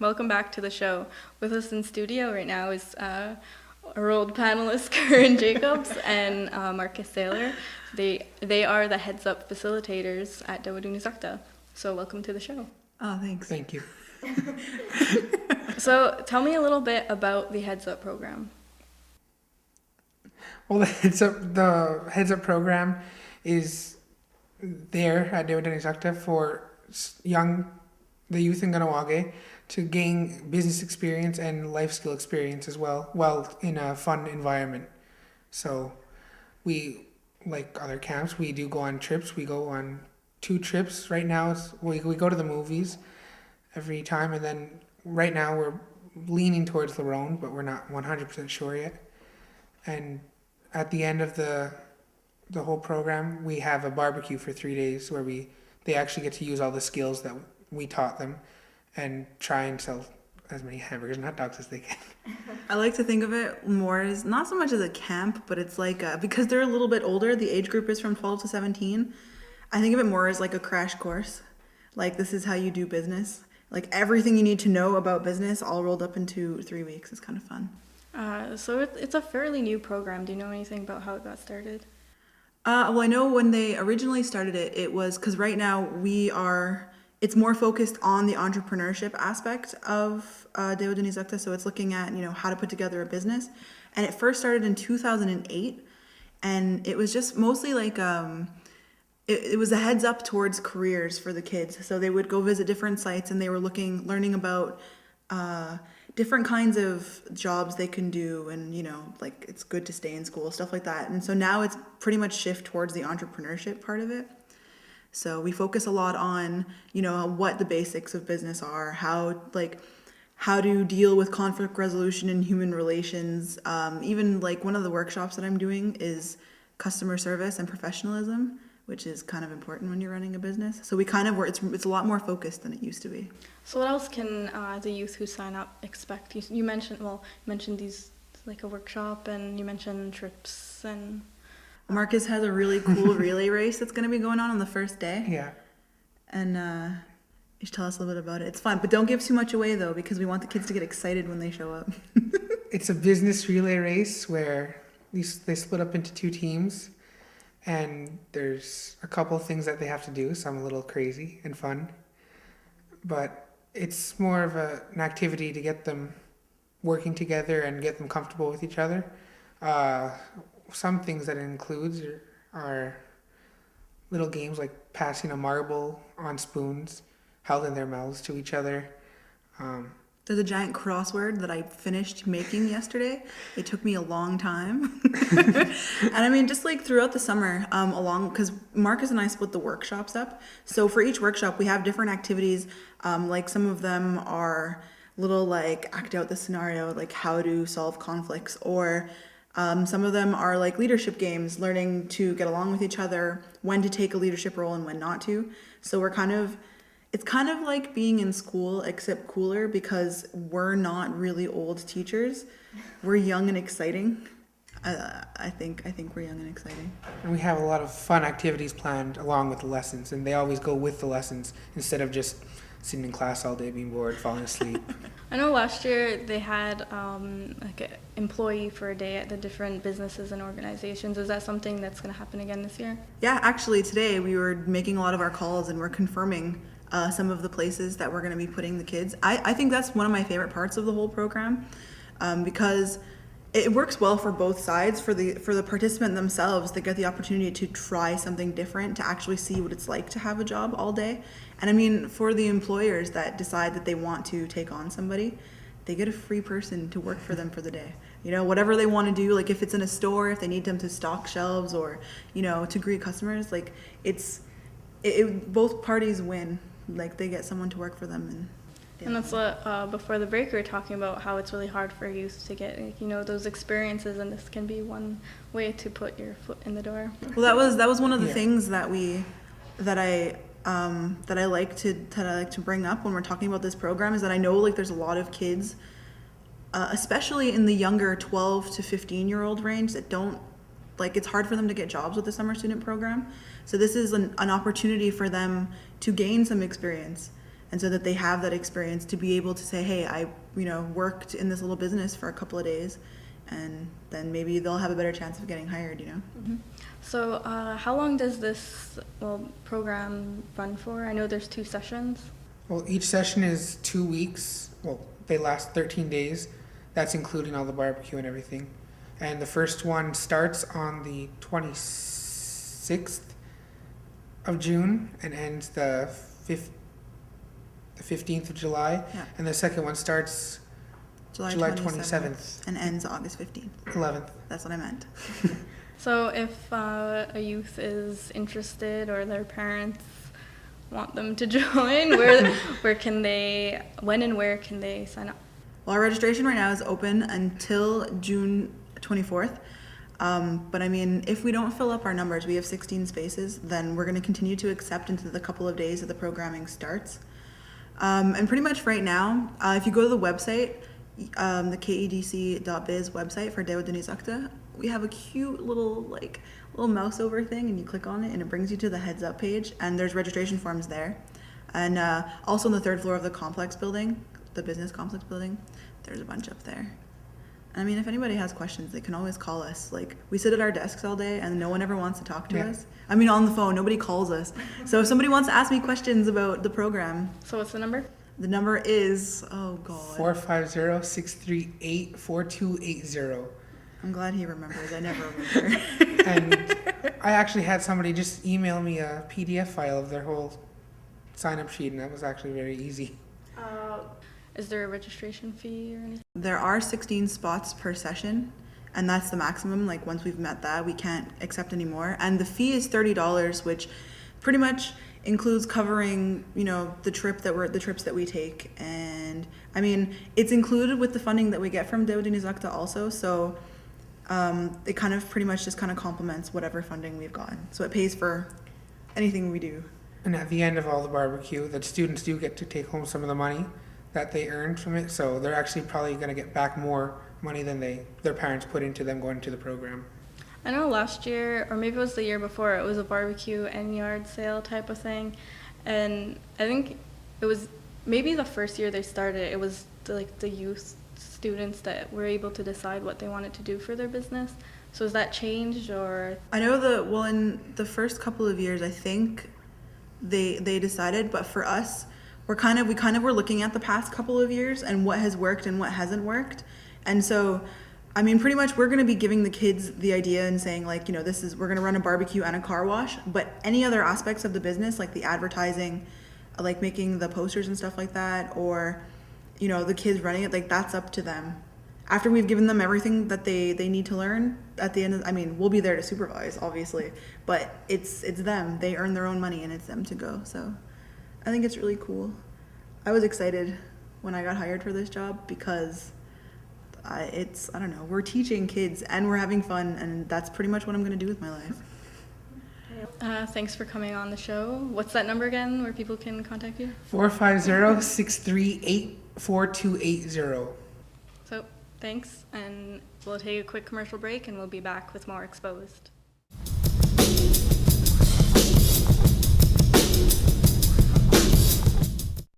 Welcome back to the show. With us in studio right now is our old panelists, Karen Jacobs and Marcus Saylor. They are the Heads Up facilitators at Dawoudou Nizakta. So welcome to the show. Oh, thanks. Thank you. So tell me a little bit about the Heads Up program. Well, the Heads Up program is there at Dawoudou Nizakta for the youth in Kahnawake to gain business experience and life skill experience as well, while in a fun environment. So we, like other camps, we do go on trips. We go on 2 trips right now. We go to the movies every time, and then right now we're leaning towards Larone, but we're not 100% sure yet. And at the end of the whole program, we have a barbecue for 3 days where they actually get to use all the skills that we taught them and try and sell as many hamburgers and hot dogs as they can. I like to think of it more as not so much as a camp, but it's like because they're a little bit older, the age group is from 12 to 17. I think of it more as like a crash course. Like, this is how you do business. Like, everything you need to know about business all rolled up into 3 weeks. It's kind of fun. So it's a fairly new program. Do you know anything about how it got started? Well, I know when they originally started it, it was because right now it's more focused on the entrepreneurship aspect of Dawoudou Nizakta. So it's looking at, how to put together a business. And it first started in 2008. And it was just mostly like, it was a heads up towards careers for the kids. So they would go visit different sites and they were learning about different kinds of jobs they can do, and like it's good to stay in school, stuff like that. And so now it's pretty much shift towards the entrepreneurship part of it. So we focus a lot on what the basics of business are, how to deal with conflict resolution and human relations. Even like one of the workshops that I'm doing is customer service and professionalism, which is kind of important when you're running a business. So we kind of it's a lot more focused than it used to be. So what else can the youth who sign up expect? You mentioned these, like a workshop, and you mentioned trips, and Marcus has a really cool relay race that's going to be going on the first day. Yeah. And you should tell us a little bit about it. It's fun, but don't give too much away though, because we want the kids to get excited when they show up. It's a business relay race where they split up into 2 teams, and there's a couple of things that they have to do, some a little crazy and fun, but it's more of an activity to get them working together and get them comfortable with each other. Some things that it includes are little games like passing a marble on spoons held in their mouths to each other. There's a giant crossword that I finished making yesterday. It took me a long time. And I mean, just like throughout the summer, because Marcus and I split the workshops up. So for each workshop, we have different activities. Like some of them are little like act out the scenario, like how to solve conflicts, or some of them are like leadership games, learning to get along with each other, when to take a leadership role and when not to. So it's kind of like being in school, except cooler, because we're not really old teachers. We're young and exciting. I think we're young and exciting. And we have a lot of fun activities planned along with the lessons, and they always go with the lessons instead of just sitting in class all day being bored, falling asleep. I know last year they had like an employee for a day at the different businesses and organizations. Is that something that's going to happen again this year? Yeah, actually today we were making a lot of our calls and we're confirming some of the places that we're going to be putting the kids. I think that's one of my favorite parts of the whole program, because it works well for both sides. For the participant themselves, they get the opportunity to try something different, to actually see what it's like to have a job all day. And I mean, for the employers that decide that they want to take on somebody, they get a free person to work for them for the day. Whatever they want to do, like if it's in a store, if they need them to stock shelves or, to greet customers, like both parties win. Like they get someone to work for them. And that's what, before the break, we were talking about how it's really hard for youth to get, those experiences, and this can be one way to put your foot in the door. Well, that was one of the things that I like to bring up when we're talking about this program, is that I know like there's a lot of kids, especially in the younger 12 to 15-year-old range, that don't, like, it's hard for them to get jobs with the summer student program. So this is an opportunity for them to gain some experience. and so that they have that experience to be able to say, hey, I worked in this little business for a couple of days, and then maybe they'll have a better chance of getting hired. So how long does this program run for? I know there's 2 sessions. Well, each session is 2 weeks. Well, they last 13 days. That's including all the barbecue and everything. And the first one starts on the 26th of June and ends the 15th of July. Yeah. And the second one starts July 27th. and ends August 15th. 11th. That's what I meant. So if a youth is interested or their parents want them to join, where can they, when and where can they sign up? Well, our registration right now is open until June 24th. But I mean, if we don't fill up our numbers, we have 16 spaces, then we're going to continue to accept into the couple of days that the programming starts. And pretty much right now, if you go to the website, the kedc.biz website for Dewa Duni Zakta, we have a cute little mouse over thing, and you click on it and it brings you to the heads up page, and there's registration forms there. And also on the 3rd floor of the complex building, the business complex building, there's a bunch up there. And I mean, if anybody has questions, they can always call us. We sit at our desks all day and no one ever wants to talk to us. I mean, on the phone, nobody calls us. So if somebody wants to ask me questions about the program. So what's the number? The number is, oh God. 450-638-4280. I'm glad he remembers. I never remember. And I actually had somebody just email me a PDF file of their whole sign-up sheet, and that was actually very easy. Is there a registration fee or anything? There are 16 spots per session, and that's the maximum. Once we've met that, we can't accept any more. And the fee is $30, which pretty much includes covering, the trips that we take. And I mean, it's included with the funding that we get from Dewa Duni Zakta also. So it kind of pretty much just complements whatever funding we've gotten. So it pays for anything we do. And at the end of all the barbecue, the students do get to take home some of the money that they earned from it. So they're actually probably going to get back more money than their parents put into them going to the program. I know last year, or maybe it was the year before, it was a barbecue and yard sale type of thing. And I think it was maybe the first year they started, it was the youth students that were able to decide what they wanted to do for their business. So has that changed, or? I know in the first couple of years, I think they decided, but for us, we kind of were looking at the past couple of years and what has worked and what hasn't worked. And so, I mean, pretty much we're going to be giving the kids the idea and saying we're going to run a barbecue and a car wash, but any other aspects of the business, like the advertising, making the posters and stuff like that, or, the kids running it, that's up to them. After we've given them everything that they need to learn, at the end we'll be there to supervise, obviously, but it's them. They earn their own money and it's them to go. So I think it's really cool. I was excited when I got hired for this job because I don't know, we're teaching kids and we're having fun, and that's pretty much what I'm going to do with my life. Thanks for coming on the show. What's that number again where people can contact you? 450-638-4280. So thanks, and we'll take a quick commercial break and we'll be back with more Exposed.